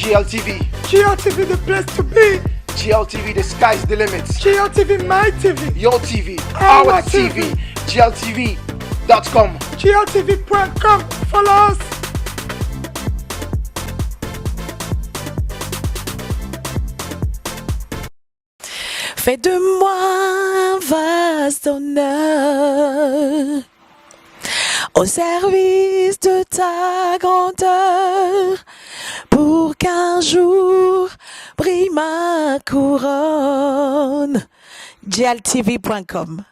GLTV. GLTV, the place to be. GLTV, the sky's the limit. GLTV, my TV. Your TV, our TV. GLTV.com. GLTV.com. Follow us. Fais de moi un vase d'honneur au service de ta grandeur, pour qu'un jour brille ma couronne. GLTV.com.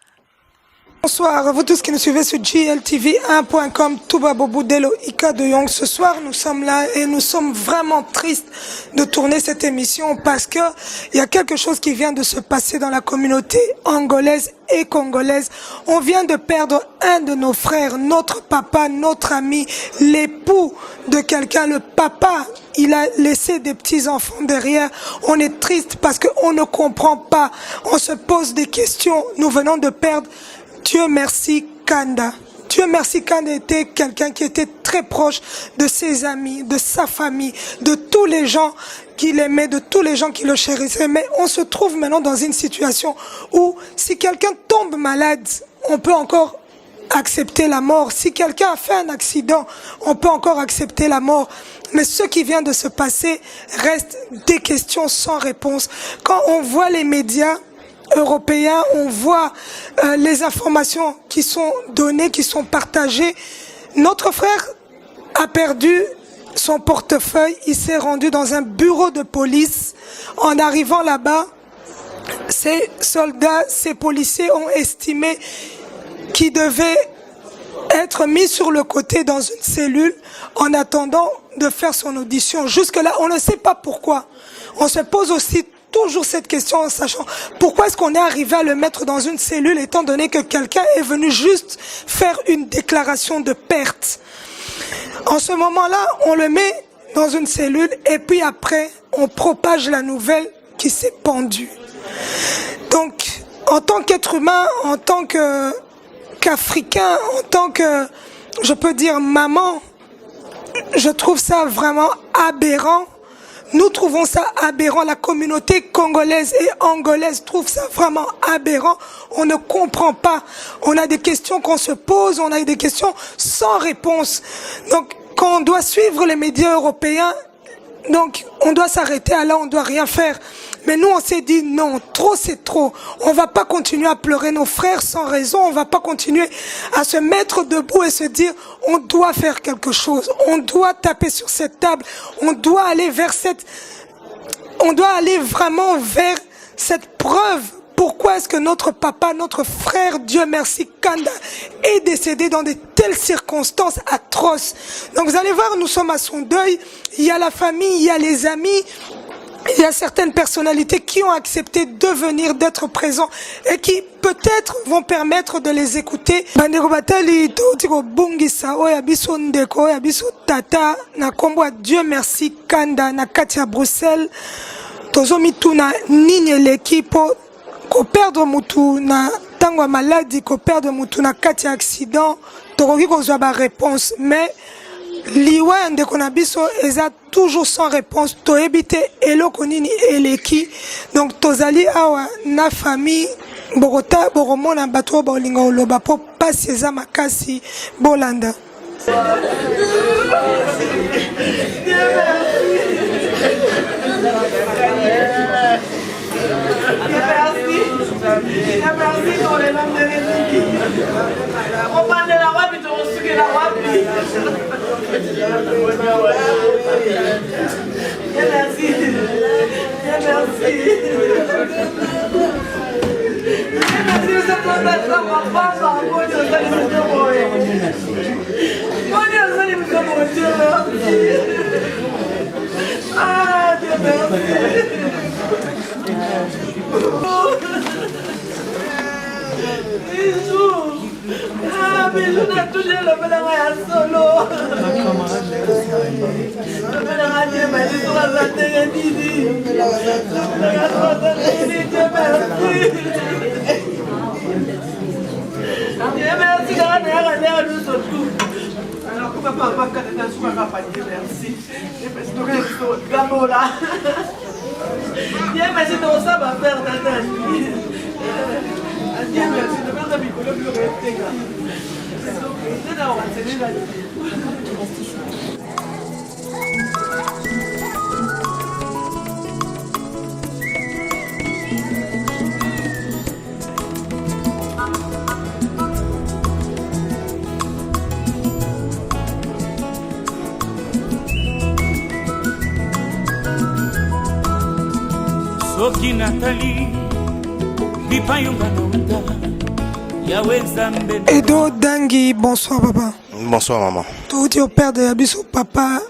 Bonsoir à vous tous qui nous suivez sur GLTV1.com, Touba Boboudelo, Ika de Young. Ce soir, nous sommes là et nous sommes vraiment tristes de tourner cette émission parce que il y a quelque chose qui vient de se passer dans la communauté angolaise et congolaise. On vient de perdre un de nos frères, notre papa, notre ami, l'époux de quelqu'un. Le papa, il a laissé des petits-enfants derrière. On est triste parce qu'on ne comprend pas. On se pose des questions. Nous venons de perdre, Dieu merci, Kanda. Dieu merci, Kanda était quelqu'un qui était très proche de ses amis, de sa famille, de tous les gens qu'il aimait, de tous les gens qui le chérissaient. Mais on se trouve maintenant dans une situation où si quelqu'un tombe malade, on peut encore accepter la mort. Si quelqu'un a fait un accident, on peut encore accepter la mort. Mais ce qui vient de se passer reste des questions sans réponse. Quand on voit les médias européens, on voit les informations qui sont données, qui sont partagées. Notre frère a perdu son portefeuille, il s'est rendu dans un bureau de police. En arrivant là-bas, ces soldats, ces policiers ont estimé qu'il devait être mis sur le côté dans une cellule en attendant de faire son audition. Jusque-là, on ne sait pas pourquoi. On se pose aussi toujours cette question en sachant pourquoi est-ce qu'on est arrivé à le mettre dans une cellule étant donné que quelqu'un est venu juste faire une déclaration de perte. En ce moment-là, on le met dans une cellule et puis après, on propage la nouvelle qui s'est pendue. Donc, en tant qu'être humain, en tant qu'Africain, en tant que, je peux dire, maman, je trouve ça vraiment aberrant. Nous trouvons ça aberrant, la communauté congolaise et angolaise trouve ça vraiment aberrant. On ne comprend pas. On a des questions qu'on se pose, on a des questions sans réponse. Donc, quand on doit suivre les médias européens, donc on doit s'arrêter à là, on ne doit rien faire. Mais nous, on s'est dit non, trop c'est trop. On ne va pas continuer à pleurer nos frères sans raison. On ne va pas continuer à se mettre debout et se dire on doit faire quelque chose. On doit taper sur cette table. On doit aller vers on doit aller vraiment vers cette preuve. Pourquoi est-ce que notre papa, notre frère, Dieu merci, Kanda, est décédé dans de telles circonstances atroces? Donc vous allez voir, nous sommes à son deuil. Il y a la famille, il y a les amis. Il y a certaines personnalités qui ont accepté de venir, d'être présents et qui peut-être vont permettre de les écouter. Bandeko batali totiko bungisa oya biso ndeko oya biso tata na kombo Dieu merci Kanda na kati ya Bruxelles. Tozomi tuna nini l'équipe ko perdre mutu na tango maladie, ko perdre mutu na kati ya accident. Tokoki kozwa ba réponse mais liwa ndeko na biso eza toujours sans réponse. To ebite eloko nini eleki. Donc tozali awa na famille Bogota boromona bato bolinga oloba po pasi eza makasi bolanda. Merci dans les noms de Jésus. On parle de la wapi, on se fait la wapi. Merci. Merci. Merci, c'est pour ça que je passe en mode de ah, Dieu merci. Bisous. Ah, bisous, on a touché le mélange à solo. Le mélange à Dieu, mais il doit s'atteindre Didi. Le mélange à Didi, Dieu merci. Dieu merci, on a l'air à nous surtout. Alors, comment papa quand tu as souffert à pas dire merci. Et parce que tu gamin là. Dieu merci de ça va faire tata. Dieu merci de faire des bicoles plus rester. C'est là on va se dire. Soki Nathalie Bipayunga Nonda Yahweh Zambé. Edo Dangi, bonsoir papa. Bonsoir maman. Tout au père de Abisso papa.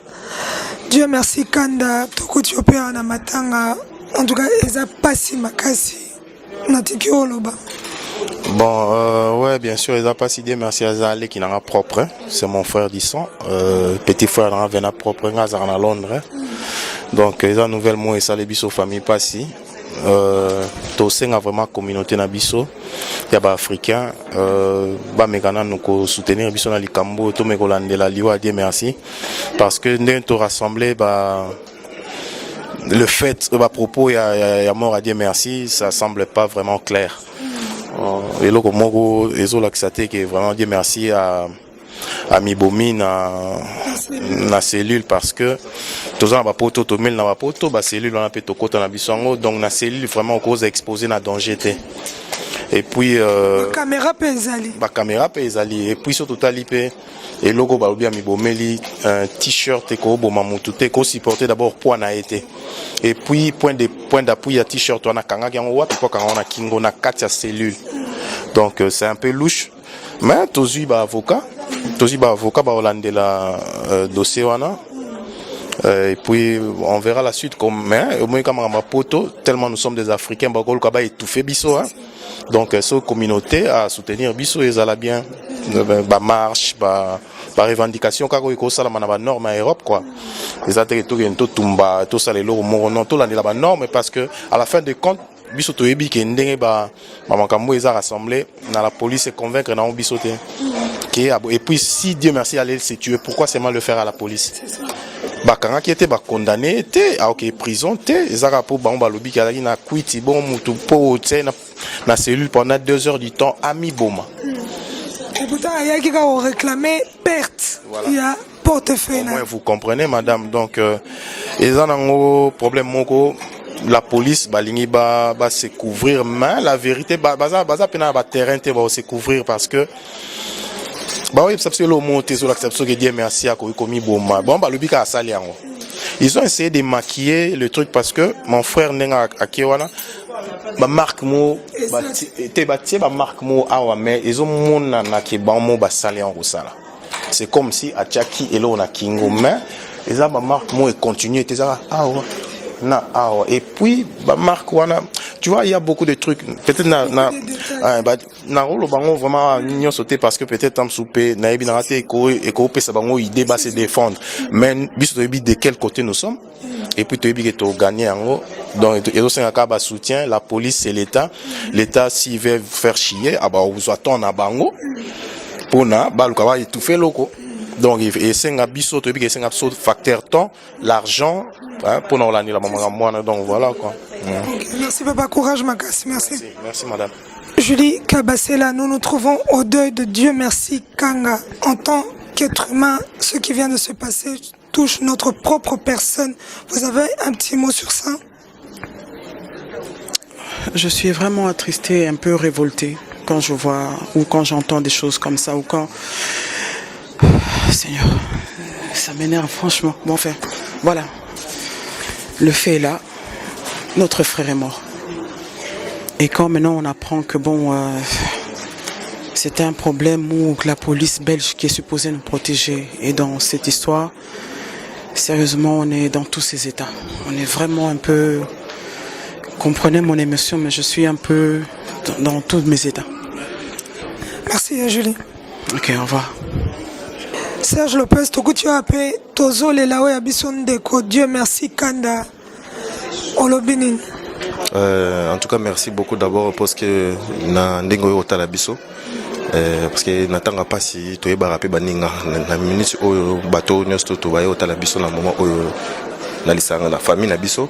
Dieu merci Kanda. Tout au père na matanga. En tout cas, eza pasi makasi. Natiki oloba. Bon, ouais, bien sûr, ils ont pas si Dieu merci à Zalé qui n'a propre. C'est mon frère d'Isson. Petit frère n'a venu propre à Londres. Donc, ils ont nouvellement et ça les biso famille pas si. Tosen a vraiment communauté na biso. Il y a des Africains. Bah, Megana nous soutenir biso na likambo. Tout Megolande la liwa Dieu merci. Parce que nous rassemblés, bah. Le fait, à propos, il y a mort à Dieu merci, ça semble pas vraiment clair. Et là, comme moi, les autres qui est vraiment Dieu merci à Mibomi na cellule parce que tous en bas poto, tout mille na bas poto, bah cellule on a pété côté na bisongo, donc na cellule vraiment cause exposé na danger té. Et puis caméra pezali. Ba caméra pezali et puis surtout talipé. Et logo ba bien mi bomeli un t-shirt et ko boma mutute ko supporter d'abord point na été. Et puis point d'appui à t-shirt on a kanga qui on wapi quand on a kingo na katia cellule. Donc c'est un peu louche. Mais tozu ba avocat ba hollandais la dossier wana. Et puis on verra la suite comme mais au moins comme ma poto tellement nous sommes des Africains ba ko ba étouffé biso hein. Donc cette communauté à soutenir biso et ça la bien ba marche ba revendication kako iko sala na ba norme en Europe quoi. Les attaques tout tumba tout ça les lots non tout la ba norme parce que à la fin de compte biso to yebi ke ndenge ba makambo eza rassemblé na la police et convaincre na biso te. Et puis si Dieu merci aller se tuer pourquoi seulement le faire à la police? Bah quand qui était condamné était OK prison était ezaka pour ba lobi ki ala na kwiti bon mutu po te na cellule pendant 2 heures du temps à Miboma. Et pourtant il y a qui a réclamé perte. Voilà. Il y a portefeuille. Au moins vous comprenez madame donc ils ont un problème moko la police balingi ba se couvrir mais la vérité baza pena ba terrain te ba se couvrir parce que bah oui, c'est le mot sur l'acceptation que Dieu merci à Komi Boma. Bon, bah, le bica a sali en haut. Ils ont essayé de maquiller le truc parce que mon frère Nenga à Kiwana, bah, marque mot, bah, t'es bâti, bah, marque mot, ah ouais, mais ils ont mon nana qui est bon mot, bah, sali en haut, ça là. C'est comme si à Tchaki et là on a Kingo, mais ils ont bah, marque mot et continue, t'es là, ah ouais. Na, ah, et puis bah Marc wana tu vois il y a beaucoup de trucs peut-être na rolo bango vraiment nyo sauter parce que peut-être tam soupé na ebi na raté eko pesa bango idée ba se défendre mais biso to ebi de quel côté nous sommes et puis to ebi que to gagner en donc et aussi un cas ba soutien la police c'est l'état s'il veut faire chier ah bah vous attend na bango pour na ba lu ka ba étouffer loko. Donc et c'est un biso to ebi que c'est un facteur temps l'argent hein, pour nous l'année la maman donc voilà quoi. Merci papa, courage Makassi, merci. Merci madame. Julie Kabassela, nous nous trouvons au deuil de Dieu merci Kanga. En tant qu'être humain, ce qui vient de se passer touche notre propre personne. Vous avez un petit mot sur ça? Je suis vraiment attristée, un peu révoltée quand je vois ou quand j'entends des choses comme ça ou quand Seigneur, ça m'énerve franchement. Bon enfin, voilà. Le fait est là, notre frère est mort. Et quand maintenant on apprend que bon, c'était un problème où la police belge qui est supposée nous protéger est dans cette histoire, sérieusement on est dans tous ces états. On est vraiment un peu, comprenez mon émotion, mais je suis un peu dans tous mes états. Merci Julie. Ok, au revoir. Serge Lopez, tu as appelé Tozo Lelawe Abissondeko. Dieu merci Kanda. Olobinin. En tout cas, merci beaucoup d'abord parce que na ndengo yo tala biso. parce que natanga pasi toyeba pe baninga na minute oyo bato nyonso to bayo tala biso na moment oyo na lisanga na famille na biso.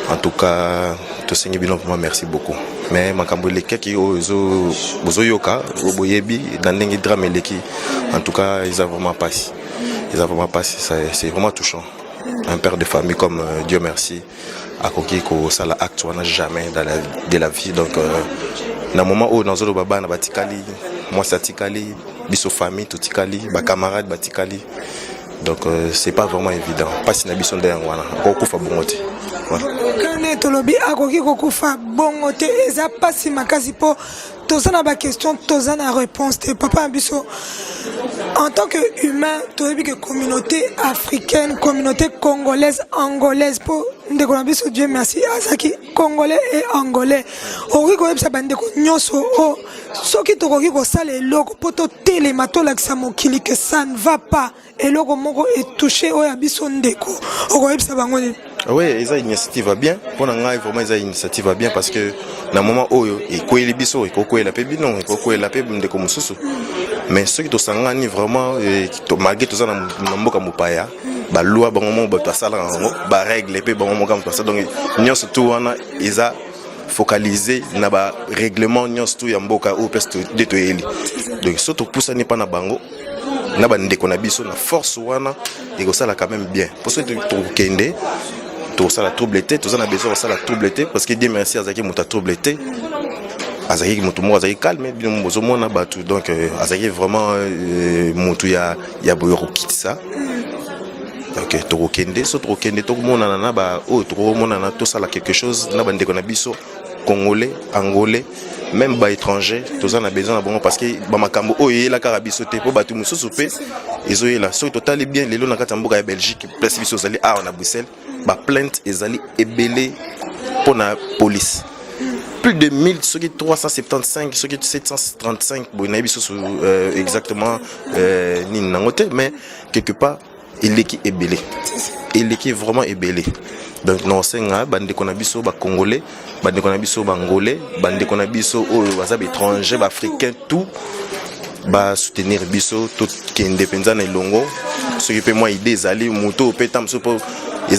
En tout cas, to sengi bino vraiment merci beaucoup. Mais makambo lekeki ozo bozoyoka boyebi na ndenge drame leki. En tout cas, ils ont vraiment passé. Ils ont vraiment passé, c'est vraiment touchant. Un père de famille comme Dieu merci a koki ko sala acte wana jamais de la vie. Donc na moment où dans baba na batikali, moi ça tikali, biso famille tout tikali, ba camarade batikali. Donc c'est pas vraiment évident. Pas si na biso ndenge wana ko kufa bongote. Quand tolobi akoki kokufa bongote eza pasi makasi po tozana ba question tozana réponse te papa biso. En tant qu'humain, tu as vu que communauté africaine, communauté congolaise, angolaise, pour Dieu merci, Azaki, congolais et angolais. Ori ko yebisa bande ko nyonso o soki to koki ko sala eloko po to telemato lakisa mokili que ça ne va pas. Eloko moko est touché o ya biso ndeko. Oko yebisa bango ni. Oui, eza initiative va bien. Pour ngai vraiment eza initiative va bien parce que na moment oyo e ko eli biso e ko ko ela pe bino e ko ko ela pe ndeko mususu. Mais ceux qui tosangani vraiment malgré tout ça na mboka mopaya ba loi bango mo ba sala ba règle pe bango mo comme ça donc nyonso tout wana eza focalisé na ba règlement nyonso tout ya mboka o peste de to eli. Donc surtout poussa ni pas na bango na ba ndeko na biso na force wana et ko sala quand même bien. Pour ceux qui kende tout ça la troubleté, tout ça na besoin ça la troubleté parce que Dieu merci azaki muta troubleté. Azaki mutumo azaki calme bien mozomo na batu donc azaki vraiment mutu ya boyoko kitisa. Donc to kende so to kende to mona na ba o to mona na to sala quelque chose na bande ko na biso congolais, angolais, même ba étranger, tout ça na besoin na bon parce que ba makambo o yela ka biso te po batu mususu pe ezoyela so total bien lelo na katamboka ya Belgique place biso zali a na Bruxelles ba plainte ezali ebelé pour la police. Plus de 1000, ce qui est 375, ce qui est 735, bon, exactement, mais quelque part, il est ébélé. Il est vraiment ébélé. Donc, non, c'est un bande konabiso, congolais, bande konabiso, angolais, bande konabiso, étrangers, africains, tout. Ba soutenir biso tout qui est indépendant et longo ce qui peut moi aider zali moto petam so pour les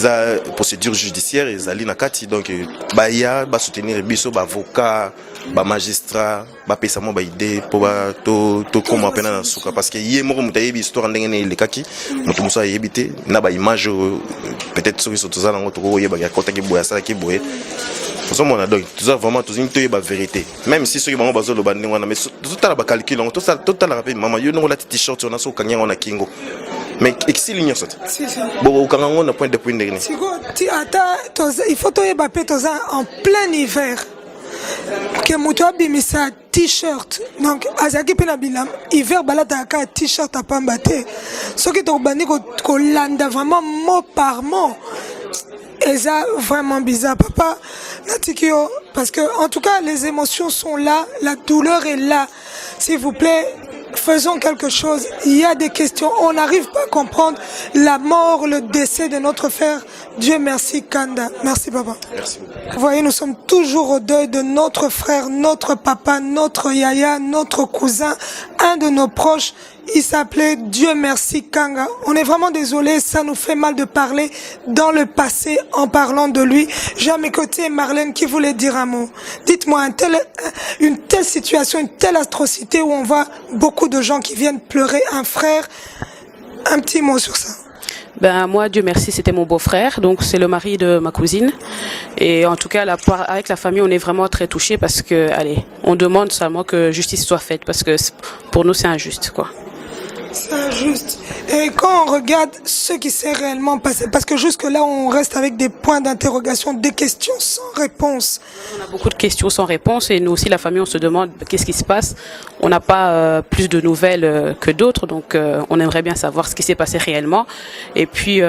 procédures judiciaires et zali na kati donc ba ya ba soutenir biso ba avocat ba magistrat ba pesa mo ba aider pour ba to comme apena na suka parce que yé moko mutayebi histoire ndenge ne lekaki moto muso ayebite na ba image peut-être so so tozana ngo to ko yeba ya kota ki boya sala ki boye on a donc tout vraiment tout une vérité même si ceux qui vont baser le banding on a mais tout à la calcul tout ça la rappel maman yo no la t-shirt on a so kanya on a kingo mais exil l'union ça bon quand on a point de point dernier il faut to yeba pe toza en plein hiver que moto abimisa t-shirt donc azaki pe na bilam hiver balata ka t-shirt à pambate soki to bandi ko landa vraiment mot par mot. Et ça, vraiment bizarre, papa. Natikio, parce que, en tout cas, les émotions sont là, la douleur est là. S'il vous plaît, faisons quelque chose. Il y a des questions. On n'arrive pas à comprendre la mort, le décès de notre frère. Dieu merci, Kanda. Merci, papa. Merci beaucoup. Vous voyez, nous sommes toujours au deuil de notre frère, notre papa, notre yaya, notre cousin, un de nos proches. Il s'appelait Dieu merci Kanga. On est vraiment désolé, ça nous fait mal de parler dans le passé en parlant de lui. J'ai à mes côtés Marlène qui voulait dire un mot. Dites-moi une telle situation, une telle atrocité où on voit beaucoup de gens qui viennent pleurer un frère. Un petit mot sur ça. Ben moi, Dieu merci, c'était mon beau-frère, donc c'est le mari de ma cousine. Et en tout cas, avec la famille, on est vraiment très touchés parce que, allez, on demande seulement que justice soit faite parce que pour nous, c'est injuste, quoi. C'est injuste. Et quand on regarde ce qui s'est réellement passé, parce que jusque-là, on reste avec des points d'interrogation, des questions sans réponse. On a beaucoup de questions sans réponse et nous aussi, la famille, on se demande qu'est-ce qui se passe. On n'a pas plus de nouvelles que d'autres, donc on aimerait bien savoir ce qui s'est passé réellement. Et puis,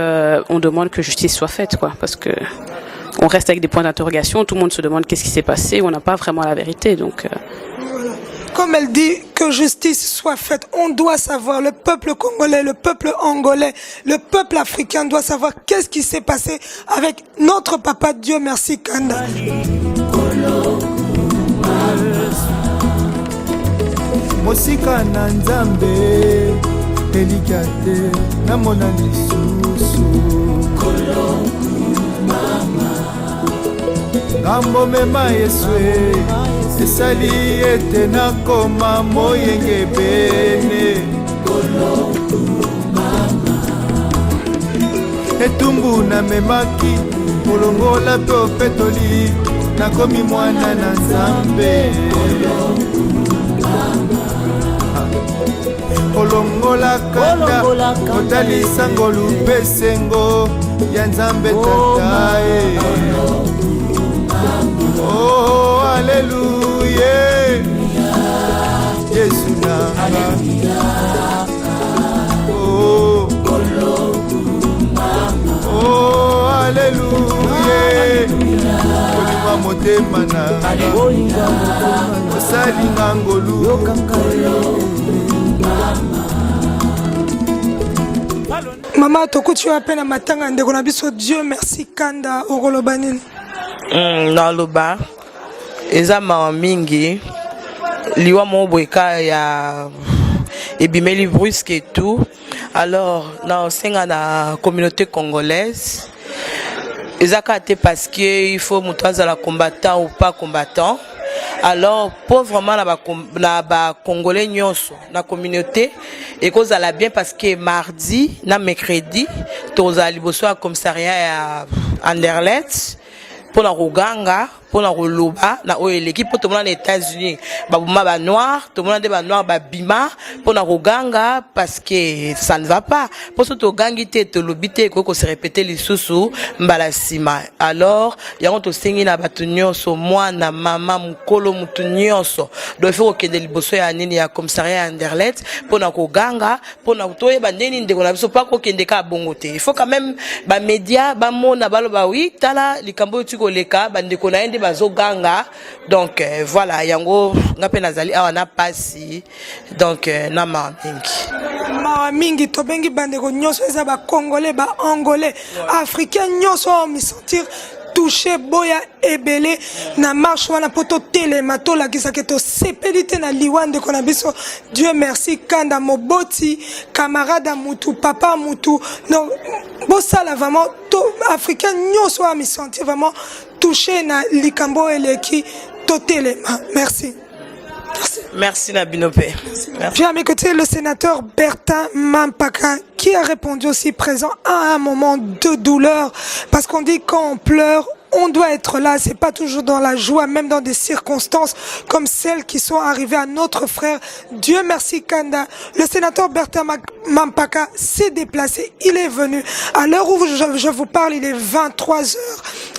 on demande que justice soit faite, quoi, parce que on reste avec des points d'interrogation. Tout le monde se demande qu'est-ce qui s'est passé. On n'a pas vraiment la vérité, donc. Comme elle dit, que justice soit faite. On doit savoir, le peuple congolais, le peuple angolais, le peuple africain doit savoir qu'est-ce qui s'est passé avec notre papa, Dieu merci, Kanda. mosika na nzambe elika te namona lisusu ngambo mema yesue esali ete nakoma moyenge bene etumbu namemaki kolongola to petoli nakomi mwana na nzambe kolongola kanda kotalisa ngolu pesengo ya nzambe tatae oh aleluya yesu nanga oh oh aleluya kolinga motema nanga osalinga ngolu Maman, tu as peine à matanga ndeko na biso Dieu merci kanda okoloba nini? Na loba eza mawa mingi liwa moboeka ya ebimeli brusque et tout. Alors na osenga na communauté congolaise ezaka te parce que il faut mutanza la combattant ou pas combattant. Alors pour vraiment na ba congolais nyonso na communauté et cause la bien parce que mardi na mercredi toza liboso ya commissariat ya Anderlecht pour la Ruganga pour la Roloba na oeleki pour tout le monde aux États-Unis babuma ba noir tout le monde ba noir ba bima pour la Ruganga parce que ça ne va pas pour ce to gangité to lobité ko se répéter les sous mbala sima alors yango to sengi na batu nyonso mwana mama mukolo mutu nyonso do faut que de liboso ya nini ya commissariat Anderlecht pour na Ruganga pour na toyeba ndeni ndeko na biso pas ko kende ka bongote il faut quand même ba média ba mona baloba oui tala likambo tu ko leka ba ndeko na ende bazoganga donc voilà yango ngape nazali awa na pasi donc na mawa mingi to bengi bandeko nyonso eza ba congolais ba angolais africain nyonso mi sentir touché boya ebele na marche wana poto telema to la kisa ke to sepelite na liwande kona biso Dieu merci kanda moboti camarade mutu papa mutu donc bosala vraiment to africain nyonso a mi sentir vraiment touché na likambo eleki to telema merci. Merci Nabinope. Puis à mes côtés, le sénateur Bertin Mampaka qui a répondu aussi présent à un moment de douleur parce qu'on dit quand on pleure, on doit être là, c'est pas toujours dans la joie, même dans des circonstances comme celles qui sont arrivées à notre frère. Dieu merci Kanda. Le sénateur Bertin Mampaka s'est déplacé, il est venu. À l'heure où je vous parle, il est 23h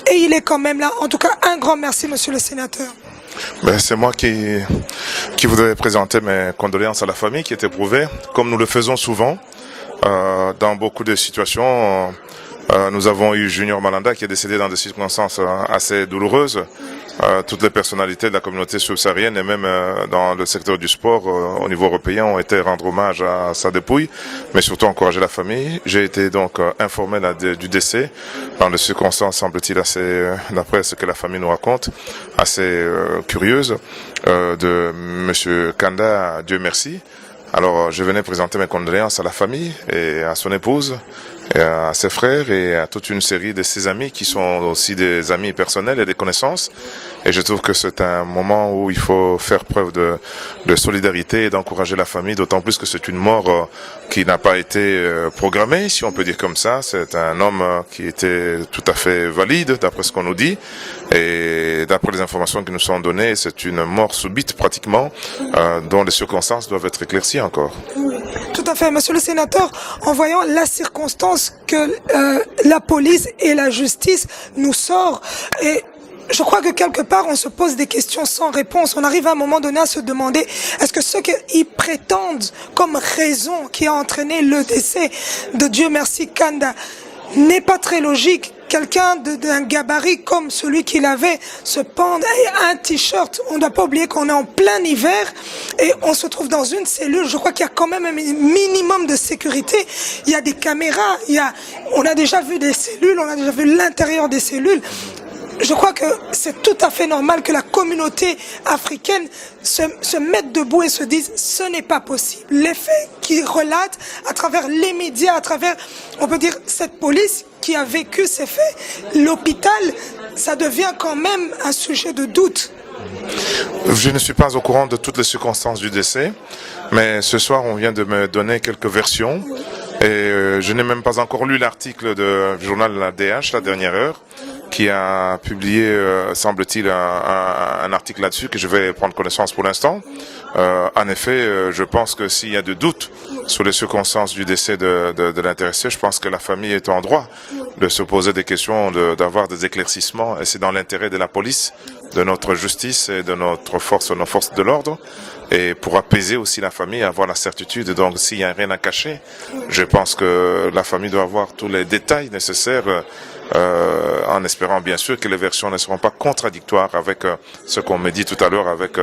et il est quand même là. En tout cas, un grand merci monsieur le sénateur. Ben, c'est moi qui voudrais présenter mes condoléances à la famille qui est éprouvée, comme nous le faisons souvent dans beaucoup de situations. Nous avons eu Junior Malanda qui est décédé dans des circonstances assez douloureuses. Toutes les personnalités de la communauté subsaharienne et même dans le secteur du sport au niveau européen ont été rendre hommage à sa dépouille, mais surtout encourager la famille. J'ai été donc informé du décès dans des circonstances, semble-t-il, assez, d'après ce que la famille nous raconte, assez curieuses, de Monsieur Kanda, Dieu merci. Alors je venais présenter mes condoléances à la famille et à son épouse, et à ses frères et à toute une série de ses amis qui sont aussi des amis personnels et des connaissances. Et je trouve que c'est un moment où il faut faire preuve de solidarité et d'encourager la famille, d'autant plus que c'est une mort qui n'a pas été programmée, si on peut dire comme ça. C'est un homme qui était tout à fait valide, d'après ce qu'on nous dit. Et d'après les informations qui nous sont données, c'est une mort subite pratiquement, dont les circonstances doivent être éclaircies encore. Tout à fait, monsieur le sénateur, en voyant la circonstance que la police et la justice nous sortent, et je crois que quelque part on se pose des questions sans réponse. On arrive à un moment donné à se demander est-ce que ce qu'ils prétendent comme raison qui a entraîné le décès de Dieu merci Kanda n'est pas très logique. Quelqu'un d'un gabarit comme celui qu'il avait se pendre et un t-shirt. On ne doit pas oublier qu'on est en plein hiver et on se trouve dans une cellule. Je crois qu'il y a quand même un minimum de sécurité. Il y a des caméras, on a déjà vu des cellules, on a déjà vu l'intérieur des cellules. je crois que c'est tout à fait normal que la communauté africaine se mette debout et se dise ce n'est pas possible. Les faits qu'ils relatent à travers les médias, à travers, on peut dire, cette police qui a vécu ces faits, l'hôpital, ça devient quand même un sujet de doute. Je ne suis pas au courant de toutes les circonstances du décès, mais ce soir on vient de me donner quelques versions et je n'ai même pas encore lu l'article du journal La DH, La Dernière Heure, qui a publié, semble-t-il, un article là-dessus que je vais prendre connaissance pour l'instant. En effet, je pense que s'il y a de doutes sur les circonstances du décès de l'intéressé, je pense que la famille est en droit de se poser des questions, d'avoir des éclaircissements, et c'est dans l'intérêt de la police, de notre justice et de nos forces de l'ordre, et pour apaiser aussi la famille, avoir la certitude. Donc s'il n'y a rien à cacher, je pense que la famille doit avoir tous les détails nécessaires, en espérant bien sûr que les versions ne seront pas contradictoires avec ce qu'on me dit tout à l'heure, avec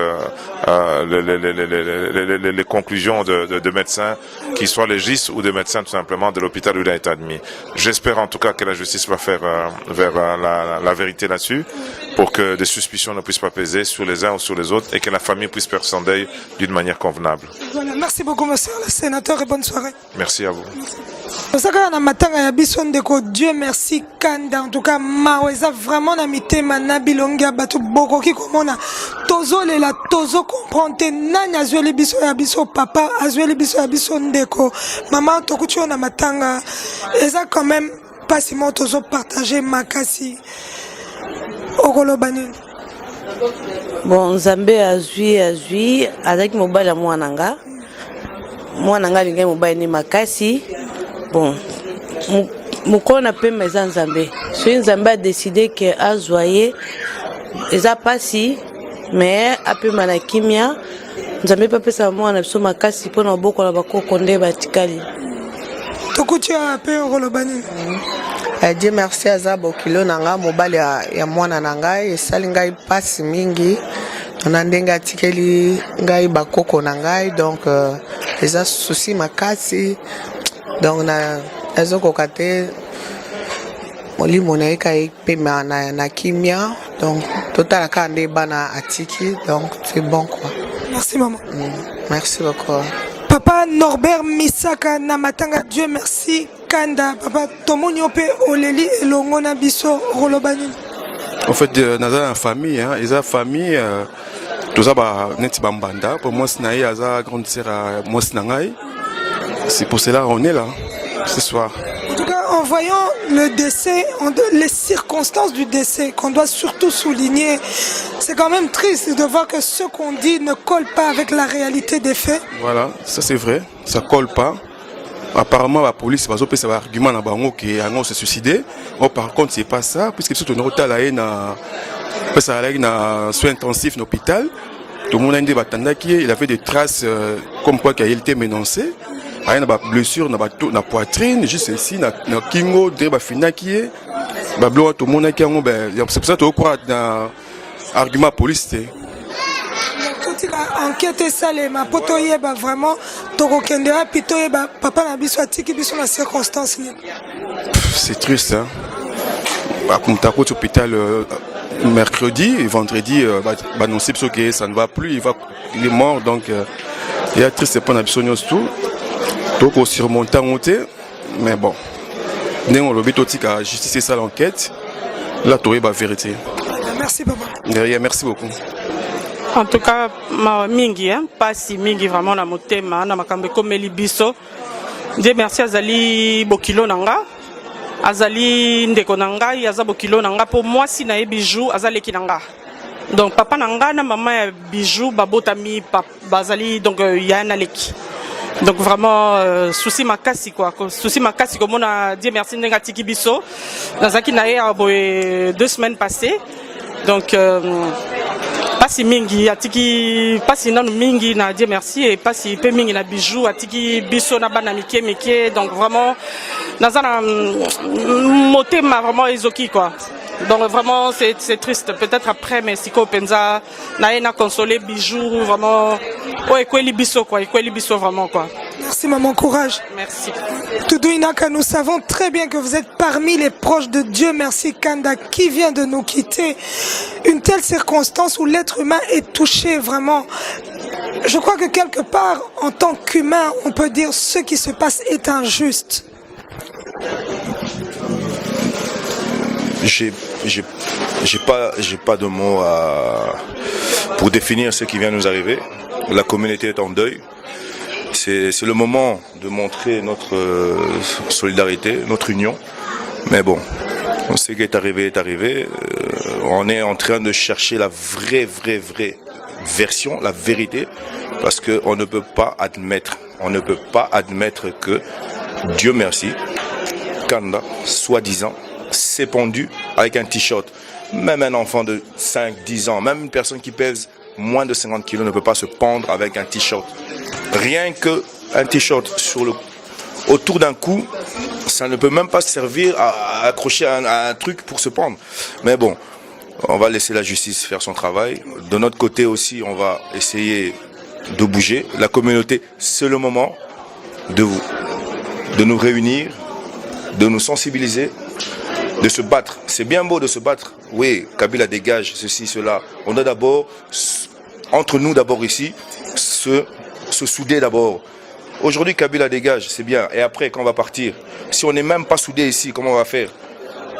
les conclusions de médecins, qui soient légistes ou de médecins tout simplement de l'hôpital où il a été admis. J'espère en tout cas que la justice va faire vers la vérité là-dessus, pour que des suspicions ne puissent pas peser sur les uns ou sur les autres, et que la famille puisse faire son deuil d'une manière convenable. Voilà, merci beaucoup monsieur le sénateur et bonne soirée. Merci à vous. Dieu merci Kanda, en tout cas Maweza vraiment na mitema na bilongia batu bokoki komona tozo lela tozo comprendre nani azweli biso ya biso papa azweli biso ya biso ndeko maman tokuti na matanga eza quand même pas si mo tozo partager makasi okolobani. Bon, Nzambe azwi avec mobile mwananga lingai mobile ni makasi. Bon, mukona pe meza Nzambe. So Nzambe a décidé que azwaye eza pasi mais ape manakimia Nzambe pa pesa mwana biso makasi pona boko la bakoko nde batikali. Tokuti ape okolobani. Dieu merci aza bokilo nanga mobali ya mwana nanga esali ngai pasi mingi na ndenge atikeli ngai bakoko na ngai, donc eza souci makasi, donc na ezokoka te molimo na ye kai pe na kimia, donc totalaka nde bana atiki, donc c'est bon quoi. Merci maman. Merci beaucoup. Papa Norbert Misaka na matanga, Dieu merci Kanda, papa tomoni ope oleli elongo na biso rolobani. En fait, naza famille, hein, eza famille, tout ça ba neti bambanda, pour moi sinaï aza grande sœur à moi sinangai. C'est pour cela on est là ce soir. En tout cas, en voyant le décès, les circonstances du décès qu'on doit surtout souligner, c'est quand même triste de voir que ce qu'on dit ne colle pas avec la réalité des faits. Voilà, ça c'est vrai, ça colle pas. Apparemment la police va opérer un argument na bango que Ango s'est suicidé. Or par contre c'est pas ça, puisque surtout on a là na soins intensifs dans l'hôpital. Tout le monde a dit il avait des traces comme quoi qu'il était menacé. Il y a des blessures dans la poitrine, juste ici, dans le kingo, dans le finaki. Tout le monde a dit c'est pour ça que tu crois dans l'argument police. Enquête salée, ma poto yeba vraiment toko kendera pito yeba papa na biso atiki biso na circonstance ni. C'est triste hein. À Kumtako hôpital mercredi et vendredi annoncer que ça ne va plus, il est mort, donc il y a triste pour la biso tout. Donc on surmonte mais bon. Dès on lobby totika à justice ça l'enquête. Là tu la vérité. Merci papa. Derrière, merci beaucoup. En tout cas, mingi, hein, pas si mingi vraiment na motema, na makambe comme libiso. Dieu merci azali bokilo nanga, azali ndeko nanga, yaza bokilo nanga. Pour moi, si na bijou, azali kinanga. Donc papa nanga na maman ya bijou, babotami, bazali donc yana leki. Donc vraiment souci makasi quoi, souci makasi comme on a dit merci ndenga tiki biso. Nazaki na ye 2 semaines passées. Donc pasi mingi atiki pasi nanu mingi na Dieu merci et pasi pe mingi na bijou atiki biso na bana mike donc vraiment nazana motema vraiment ezoki quoi. Donc vraiment c'est triste, peut-être après mais siko penza na ena consoler bijou vraiment ouais quoi libiso quoi, quoi libiso vraiment quoi. Merci maman, courage. Merci. Doudou Inaka, nous savons très bien que vous êtes parmi les proches de Dieu merci Kanda qui vient de nous quitter. Une telle circonstance où l'être humain est touché vraiment. Je crois que quelque part, en tant qu'humain, on peut dire ce qui se passe est injuste. J'ai pas de mots pour définir ce qui vient nous arriver. La communauté est en deuil. C'est le moment de montrer notre solidarité, notre union. Mais bon, ce qui est arrivé. On est en train de chercher la vraie version, la vérité, parce qu'on ne peut pas admettre que Dieu merci, Kanda, soi-disant, s'est pendu avec un t-shirt. Même un enfant de 5-10 ans, même une personne qui pèse moins de 50 kilos ne peut pas se pendre avec un t-shirt. Rien qu'un t-shirt autour d'un cou, ça ne peut même pas servir à accrocher un truc pour se pendre. Mais bon, on va laisser la justice faire son travail. De notre côté aussi, on va essayer de bouger. La communauté, c'est le moment de nous réunir, de nous sensibiliser, de se battre. C'est bien beau de se battre. Oui, Kabila dégage ceci, cela. On doit d'abord, entre nous d'abord ici, se souder d'abord. Aujourd'hui, Kabila dégage, c'est bien. Et après, quand on va partir, si on n'est même pas soudés ici, comment on va faire?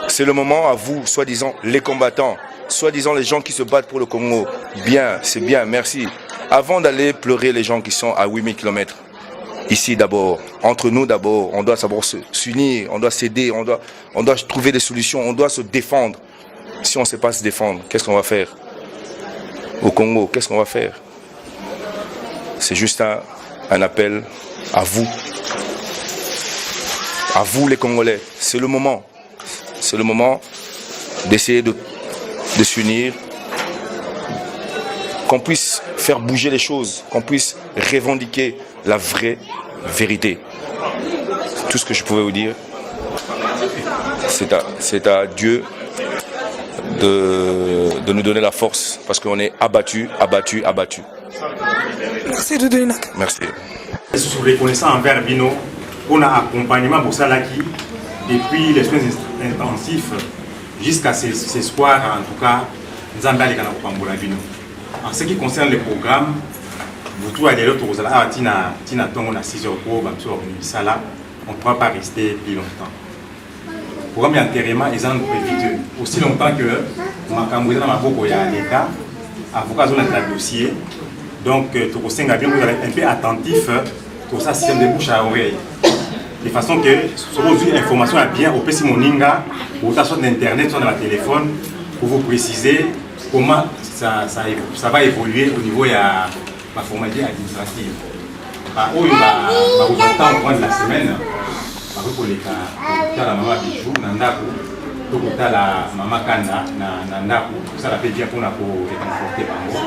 C'est le moment à vous, soi-disant les combattants, soi-disant les gens qui se battent pour le Congo. Bien, c'est bien, merci. Avant d'aller pleurer les gens qui sont à 8000 km, ici d'abord, entre nous d'abord, on doit savoir s'unir, on doit s'aider, on doit trouver des solutions, on doit se défendre. Si on ne sait pas se défendre, qu'est-ce qu'on va faire? Au Congo, qu'est-ce qu'on va faire? C'est juste un appel à vous les Congolais. C'est le moment d'essayer de s'unir, qu'on puisse faire bouger les choses, qu'on puisse revendiquer la vraie vérité. Tout ce que je pouvais vous dire, c'est à Dieu de nous donner la force, parce qu'on est abattu. Merci Doudou Inaka. Merci. Reconnaissant envers Bino, on a accompagnement pour Salaki depuis les soins intensifs jusqu'à ce soir, en tout cas, Nzambali Kanapambola Bino. En ce qui concerne le programme, vous trouvez à l'autre, Tina Tongo na 6 heures pour Sala, on ne pourra pas rester plus longtemps. Le programme d'enterrement est en éviter aussi longtemps que Makamouza Maboko ya l'État, avocat zone de dossier. Donc, vous allez être un peu attentif pour ça, système de bouche à oreille. De façon que, si vous avez une information bien au PC Moninga, ou soit d'internet, soit dans le téléphone, pour vous préciser comment ça va évoluer au niveau de la formalité administrative. Au cours de la semaine, pour la maman Bijou, la maman Kanda, ça la fait bien pour réconforter par moi.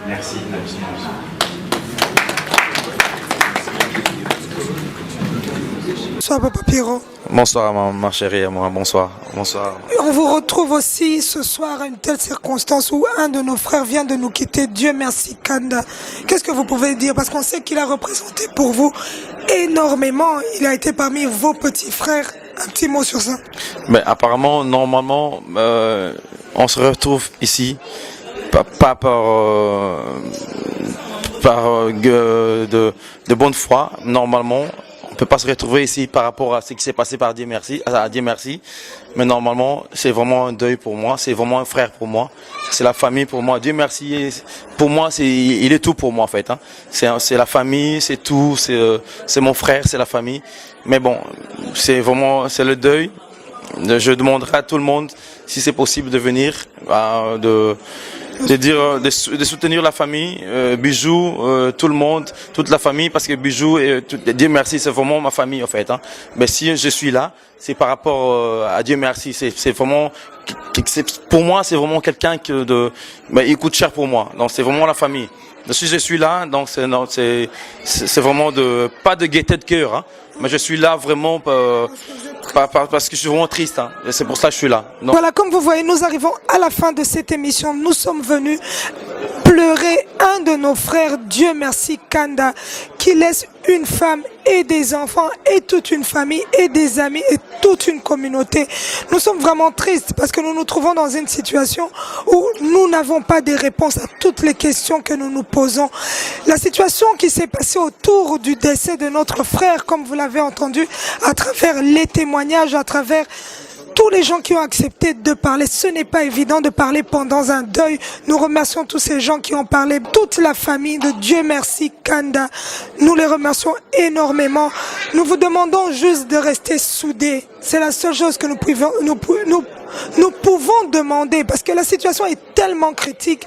Merci. Bonsoir Papa Pierrot. Bonsoir ma chérie, moi, bonsoir. On vous retrouve aussi ce soir à une telle circonstance où un de nos frères vient de nous quitter. Dieu merci Kanda. Qu'est-ce que vous pouvez dire? Parce qu'on sait qu'il a représenté pour vous énormément. Il a été parmi vos petits frères. Un petit mot sur ça. Mais apparemment, normalement, on se retrouve ici, pas de bonne foi. Normalement, on peut pas se retrouver ici par rapport à ce qui s'est passé à Dieu merci. Mais normalement, c'est vraiment un deuil pour moi. C'est vraiment un frère pour moi. C'est la famille pour moi. Dieu merci. Pour moi, il est tout pour moi en fait. Hein. C'est la famille, c'est tout. C'est mon frère, c'est la famille. Mais bon, c'est le deuil. Je demanderai à tout le monde si c'est possible de venir, de soutenir la famille, Bijou, tout le monde, toute la famille, parce que Bijou, Dieu merci, c'est vraiment ma famille en fait. Hein. Mais si je suis là, c'est par rapport à Dieu merci. C'est vraiment, pour moi, c'est vraiment quelqu'un il coûte cher pour moi. Donc c'est vraiment la famille. Donc, si je suis là, donc c'est vraiment pas de gaieté de cœur, hein, mais je suis là vraiment parce que je suis vraiment triste. Hein, et c'est pour ça que je suis là. Donc, voilà, comme vous voyez, nous arrivons à la fin de cette émission. Nous sommes venus pleurer un de nos frères, Dieu merci, Kanda, qui laisse une femme et des enfants et toute une famille et des amis et toute une communauté. Nous sommes vraiment tristes parce que nous nous trouvons dans une situation où nous n'avons pas de réponses à toutes les questions que nous nous posons. La situation qui s'est passée autour du décès de notre frère, comme vous l'avez entendu, à travers les témoignages, à travers tous les gens qui ont accepté de parler, ce n'est pas évident de parler pendant un deuil. Nous remercions tous ces gens qui ont parlé, toute la famille de Dieu merci, Kanda. Nous les remercions énormément. Nous vous demandons juste de rester soudés. C'est la seule chose que nous pouvons demander parce que la situation est tellement critique.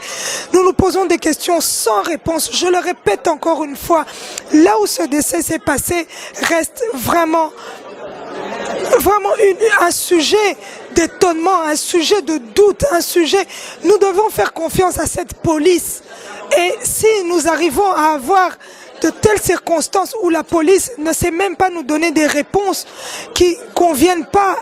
Nous nous posons des questions sans réponse. Je le répète encore une fois, là où ce décès s'est passé reste vraiment un sujet d'étonnement, un sujet de doute, un sujet... Nous devons faire confiance à cette police. Et si nous arrivons à avoir de telles circonstances où la police ne sait même pas nous donner des réponses qui ne conviennent pas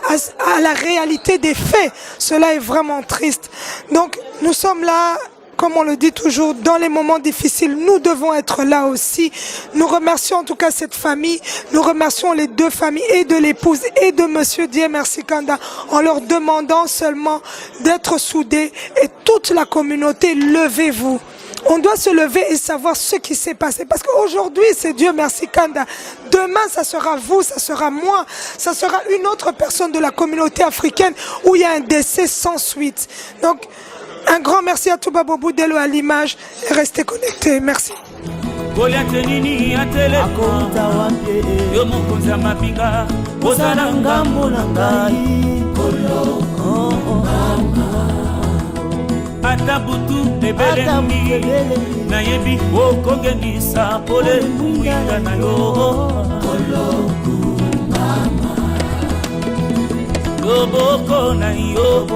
à la réalité des faits, cela est vraiment triste. Donc nous sommes là... Comme on le dit toujours, dans les moments difficiles, nous devons être là aussi. Nous remercions en tout cas cette famille. Nous remercions les deux familles et de l'épouse et de Monsieur Dieu merci Kanda en leur demandant seulement d'être soudés. Et toute la communauté, levez-vous. On doit se lever et savoir ce qui s'est passé. Parce qu'aujourd'hui, c'est Dieu merci Kanda. Demain, ça sera vous, ça sera moi. Ça sera une autre personne de la communauté africaine où il y a un décès sans suite. Donc, un grand merci à Touba Bobo Delo à l'image. Restez connectés. Merci. Atabutu ebelemi nayebi okongengisa pole mwinga na yo loboko na yo